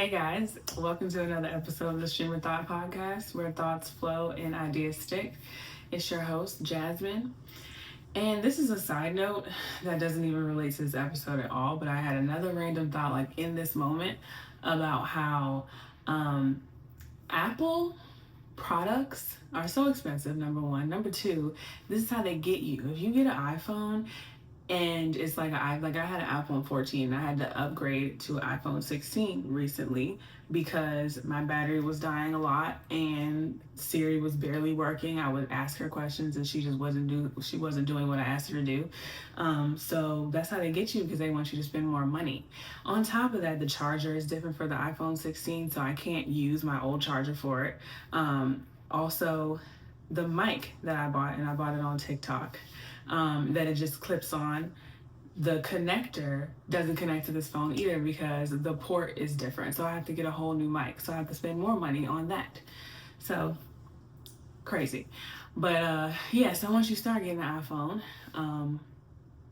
Hey guys, welcome to another episode of the Stream of Thought podcast where thoughts flow and ideas stick. It's your host, Jasmine. And this is a side note that doesn't even relate to this episode at all, but I had another random thought like in this moment about how um, Apple products are so expensive, number one. Number two, this is how they get you. If you get an iPhone and it's like I had an iPhone 14. I had to upgrade to an iPhone 16 recently because my battery was dying a lot and Siri was barely working. I would ask her questions and she wasn't doing what I asked her to do. So that's how they get you because they want you to spend more money. On top of that, the charger is different for the iPhone 16, so I can't use my old charger for it. Also, the mic that I bought, and I bought it on TikTok, that it just clips on. The connector doesn't connect to this phone either because the port is different. So I have to get a whole new mic. So I have to spend more money on that. So crazy. But yeah, so once you start getting an iPhone,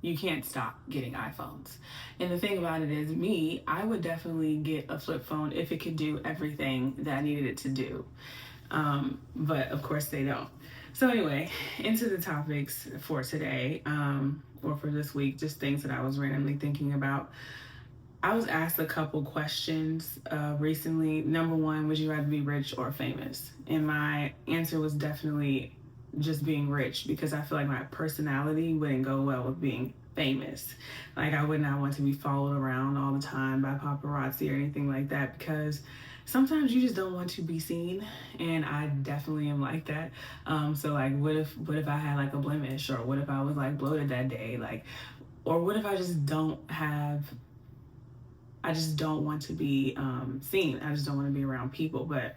you can't stop getting iPhones. And the thing about it is, I would definitely get a flip phone if it could do everything that I needed it to do. But of course they don't. So anyway, into the topics for today, or for this week, just things that I was randomly thinking about. I was asked a couple questions recently. Number one, would you rather be rich or famous? And my answer was definitely just being rich because I feel like my personality wouldn't go well with being famous. Like I would not want to be followed around all the time by paparazzi or anything like that because sometimes you just don't want to be seen, and I definitely am like that. So like, what if I had like a blemish, or what if I was like bloated that day, like, or what if I just don't have. I just don't want to be seen. I just don't want to be around people. But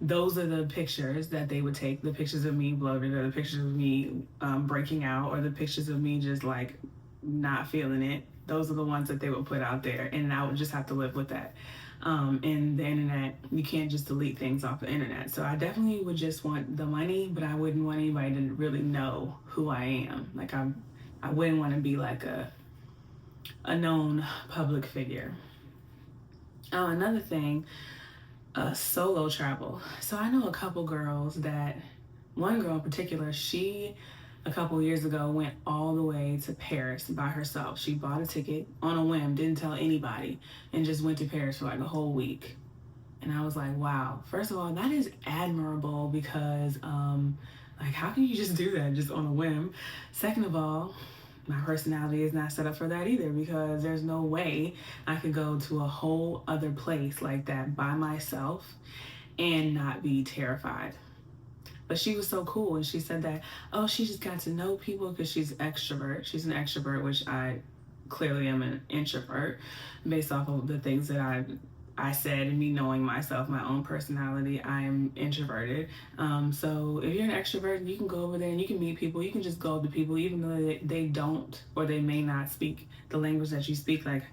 those are the pictures that they would take, the pictures of me bloated, or the pictures of me breaking out, or the pictures of me just like not feeling it. Those are the ones that they would put out there, and I would just have to live with that. And the internet, you can't just delete things off the internet. So I definitely would just want the money, but I wouldn't want anybody to really know who I am. Like I wouldn't want to be like a known public figure. Another thing, solo travel. So I know a couple girls that, one girl in particular, she a couple years ago went all the way to Paris by herself. She bought a ticket on a whim, didn't tell anybody, and just went to Paris for like a whole week. And I was like, wow, first of all, that is admirable because like how can you just do that just on a whim? Second of all, my personality is not set up for that either because there's no way I could go to a whole other place like that by myself and not be terrified. But she was so cool, and she said that, oh, she just got to know people because she's extrovert. She's an extrovert, which I clearly am an introvert based off of the things that I said, and me knowing myself, my own personality, I am introverted. So if you're an extrovert, you can go over there and you can meet people. You can just go up to people, even though they don't or they may not speak the language that you speak. Like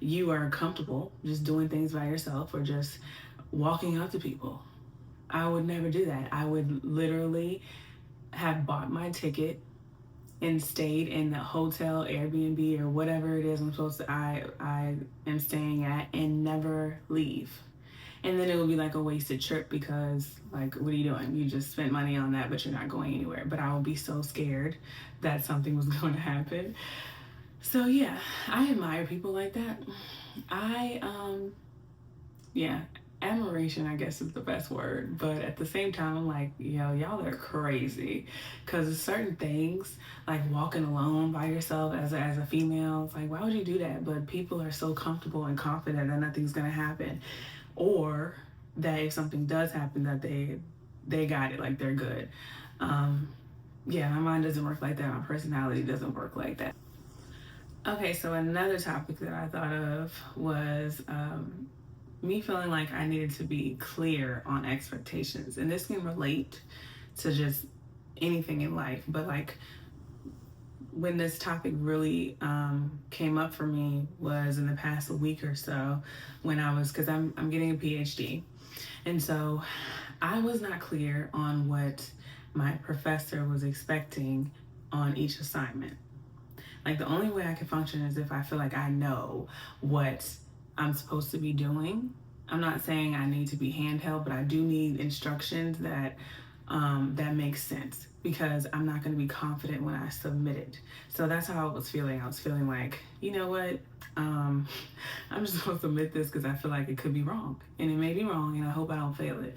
you are comfortable just doing things by yourself or just walking up to people. I would never do that. I would literally have bought my ticket and stayed in the hotel, Airbnb, or whatever it is I am staying at, and never leave. And then it would be like a wasted trip because like, what are you doing? You just spent money on that, but you're not going anywhere. But I would be so scared that something was going to happen. So yeah, I admire people like that. Yeah, admiration, I guess, is the best word. But at the same time, I'm like, yo, y'all are crazy. Because certain things, like walking alone by yourself as a female, it's like, why would you do that? But people are so comfortable and confident that nothing's going to happen. Or that if something does happen, that they got it, like they're good. Yeah, my mind doesn't work like that. My personality doesn't work like that. Okay, so another topic that I thought of was me feeling like I needed to be clear on expectations. And this can relate to just anything in life, but like when this topic really came up for me was in the past week or so when because I'm getting a PhD. And so I was not clear on what my professor was expecting on each assignment. Like the only way I can function is if I feel like I know what I'm supposed to be doing I'm not saying I need to be handheld, but I do need instructions that makes sense, because I'm not going to be confident when I submit it. So that's how I was feeling. I was feeling like, you know what? Um, I'm just going to submit this because I feel like it could be wrong. And it may be wrong, and I hope I don't fail it.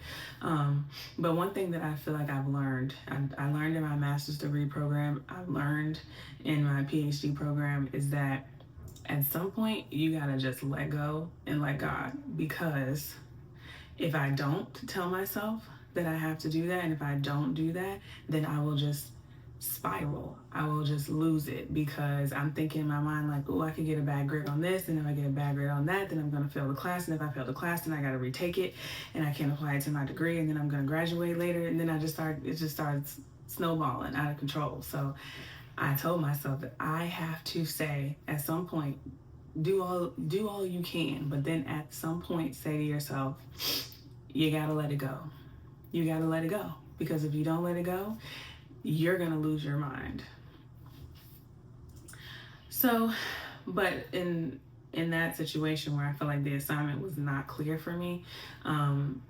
But one thing that I feel like I've learned, I learned in my master's degree program, I've learned in my PhD program, is that at some point you got to just let go and let God. Because if I don't tell myself that I have to do that, and if I don't do that, then I will just spiral. I will just lose it, because I'm thinking in my mind like, oh, I could get a bad grade on this, and if I get a bad grade on that, then I'm going to fail the class, and if I fail the class, then I got to retake it, and I can't apply it to my degree, and then I'm going to graduate later, and then it just starts snowballing out of control. So I told myself that I have to say at some point, do all you can, but then at some point say to yourself, you gotta let it go. You gotta let it go, because if you don't let it go, you're gonna lose your mind. So, but in that situation where I feel like the assignment was not clear for me, um,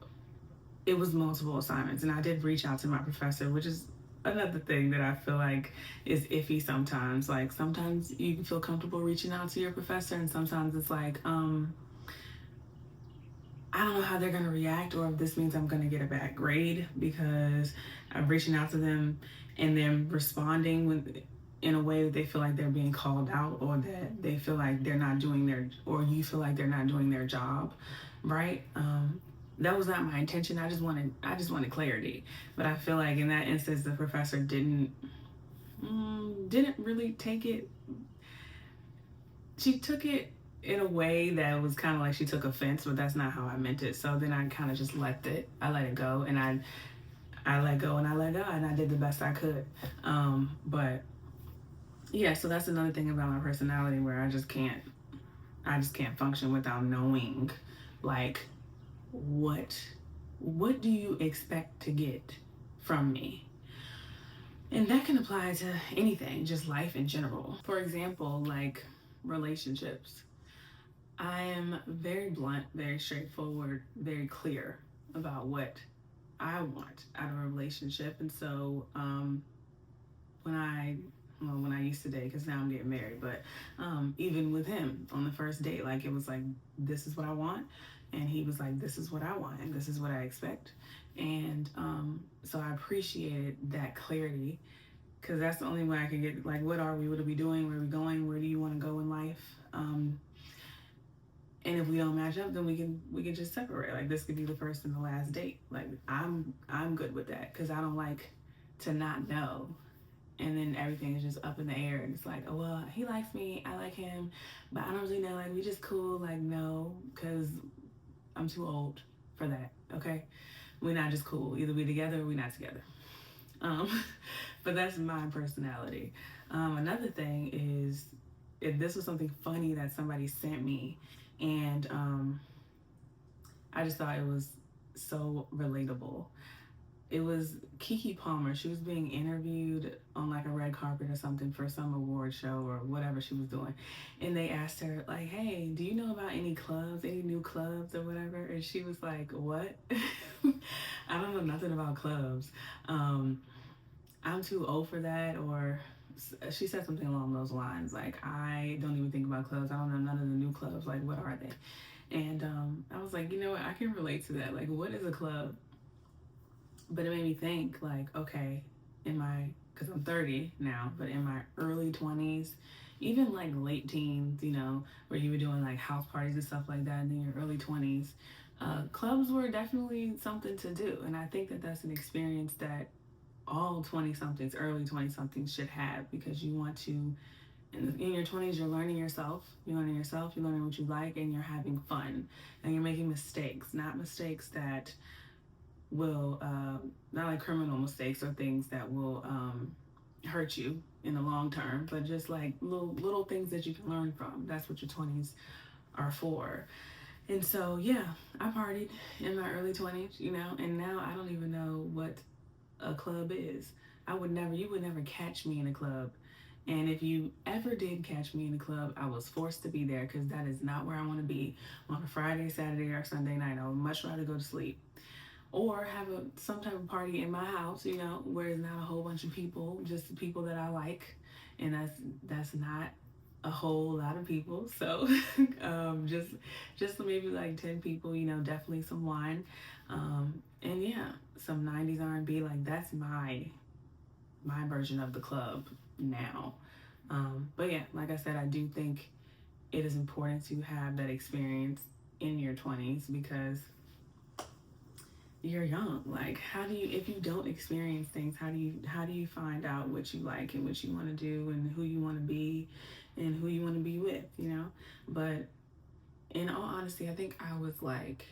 it was multiple assignments, and I did reach out to my professor, which is another thing that I feel like is iffy sometimes. Like sometimes you can feel comfortable reaching out to your professor, and sometimes it's like, I don't know how they're gonna react, or if this means I'm gonna get a bad grade because I'm reaching out to them and then responding in a way that they feel like they're being called out, or that they feel like they're not doing their, or you feel like they're not doing their job, right? That was not my intention. I just wanted clarity. But I feel like in that instance, the professor didn't really take it. She took it in a way that was kind of like she took offense, but that's not how I meant it. So then I kind of just I let it go, and I let go and I let go, and I did the best I could. But yeah, so that's another thing about my personality, where I just can't function without knowing, like, what do you expect to get from me? And that can apply to anything, just life in general. For example, like relationships. I am very blunt, very straightforward, very clear about what I want out of a relationship. And so when I when I used to date, because now I'm getting married, but even with him on the first date, like it was like, this is what I want, and he was like, this is what I want, and this is what I expect. And so I appreciated that clarity, because that's the only way I can get, like, what are we, what are we doing, where are we going, where do you want to go in life? And if we don't match up, then we can just separate. Like this could be the first and the last date. Like I'm good with that, because I don't like to not know, and then everything is just up in the air, and it's like, oh well, he likes me, I like him, but I don't really know, like we just cool. Like no, because I'm too old for that. Okay, we're not just cool. Either we together or we not together. Um, but that's my personality. Another thing is, if this was something funny that somebody sent me, and I just thought it was so relatable. It was Keke Palmer. She was being interviewed on like a red carpet or something for some award show or whatever she was doing. And they asked her, like, hey, do you know about any clubs, any new clubs or whatever? And she was like, what? I don't know nothing about clubs. I'm too old for that. Or she said something along those lines. Like, I don't even think about clubs. I don't know none of the new clubs. Like, what are they? And I was like, you know what? I can relate to that. Like, what is a club? But it made me think, like, okay, because I'm 30 now, but in my early 20s, even like late teens, where you were doing like house parties and stuff like that, and in your early 20s, clubs were definitely something to do. And I think that that's an experience that all 20 somethings, early 20 somethings should have, because you want to, in your 20s, you're learning yourself, you're learning what you like, and you're having fun, and you're making mistakes, not mistakes that will not like criminal mistakes or things that will hurt you in the long term, but just like little things that you can learn from. That's what your 20s are for. And so yeah, I partied in my early 20s, and now I don't even know what a club is. You would never catch me in a club And if you ever did catch me in the club, I was forced to be there because that is not where I want to be on a Friday, Saturday, or Sunday night. I would much rather go to sleep or have some type of party in my house, where it's not a whole bunch of people, just the people that I like, and that's not a whole lot of people. So just maybe like 10 people, definitely some wine, and yeah, some '90s R&B. Like that's my version of the club now. But yeah, like I said, I do think it is important to have that experience in your 20s because you're young. Like, how do you, if you don't experience things, how do you find out what you like and what you want to do and who you want to be and who you want to be with? But in all honesty, I think I was like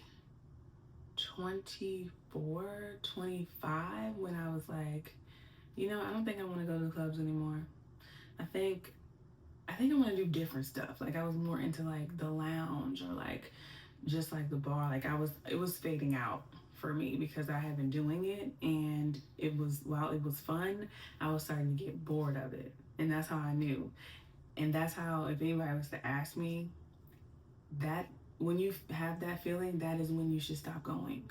24, 25 when I was like, I don't think I want to go to the clubs anymore. I think I think I want to do different stuff. Like I was more into like the lounge or like just like the bar. Like it was fading out for me because I had been doing it, and while it was fun, I was starting to get bored of it. And that's how I knew. And that's how, if anybody was to ask me, that when you have that feeling, that is when you should stop going.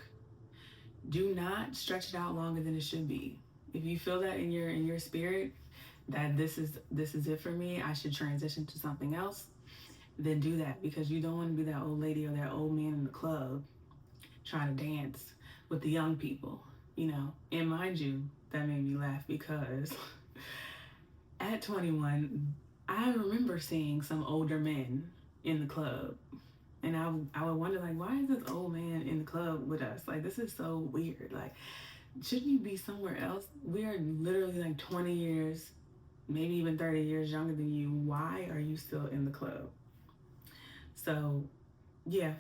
Do not stretch it out longer than it should be. If you feel that in your spirit that this is it for me, I should transition to something else, then do that, because you don't want to be that old lady or that old man in the club trying to dance with the young people. And mind you, that made me laugh because at 21, I remember seeing some older men in the club. And I would wonder, like, why is this old man in the club with us? Like, this is so weird. Like, shouldn't you be somewhere else? We are literally like 20 years, maybe even 30 years younger than you. Why are you still in the club? So, yeah,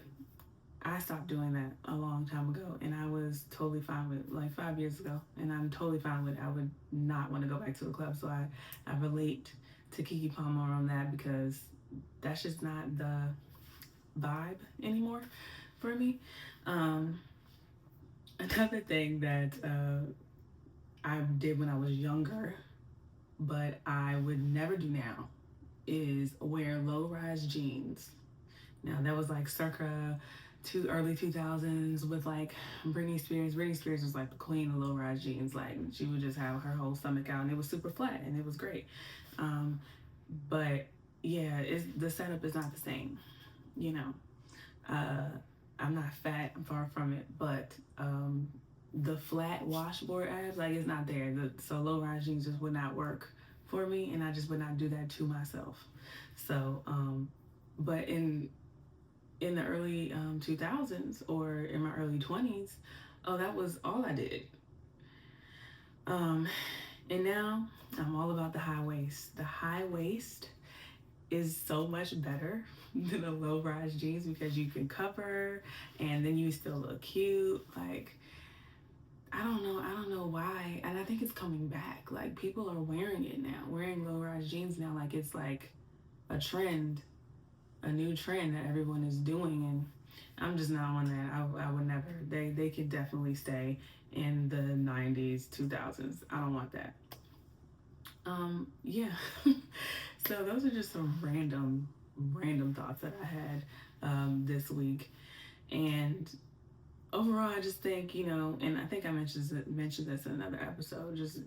I stopped doing that a long time ago, and I was totally fine with it, like 5 years ago, and I'm totally fine with it. I would not want to go back to the club, so I relate to Keke Palmer on that because that's just not the vibe anymore for me. Um, Another thing that I did when I was younger, but I would never do now, is wear low rise jeans. Now that was like circa early 2000s with like Britney Spears. Britney Spears was like the queen of low rise jeans. Like she would just have her whole stomach out, and it was super flat, and it was great. Um, but yeah, the setup is not the same. You know, uh, I'm not fat. I'm far from it, but the flat washboard abs, like it's not there. So low rise jeans just would not work for me, and I just would not do that to myself. So, but in the early 2000s or in my early 20s, oh, that was all I did. Um, and now I'm all about the high waist. The high waist is so much better than a low rise jeans because you can cover and then you still look cute. Like, I don't know why. And I think it's coming back. Like, people are wearing it now, wearing low rise jeans now. Like, it's like a trend, a new trend that everyone is doing. And I'm just not on that. I would never. They could definitely stay in the 90s, 2000s. I don't want that. Yeah. So those are just some random thoughts that I had this week. And overall, I just think, and I think I mentioned this in another episode, just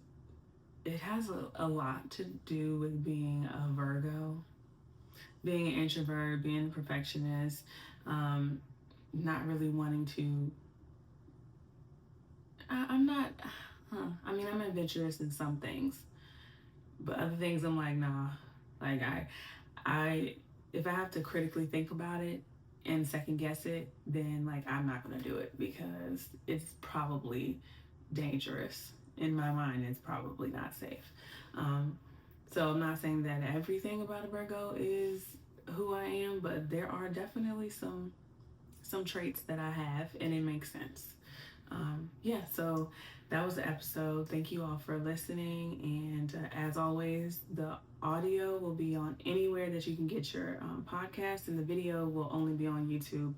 it has a lot to do with being a Virgo, being an introvert, being a perfectionist, not really wanting to. I'm not. I mean, I'm adventurous in some things, but other things I'm like, nah. Like I, if I have to critically think about it and second guess it, then like I'm not gonna do it because it's probably dangerous. In my mind, it's probably not safe. Um, so I'm not saying that everything about a Virgo is who I am, but there are definitely some traits that I have, and it makes sense. Yeah, so that was the episode. Thank you all for listening. And as always, the audio will be on anywhere that you can get your podcast, and the video will only be on YouTube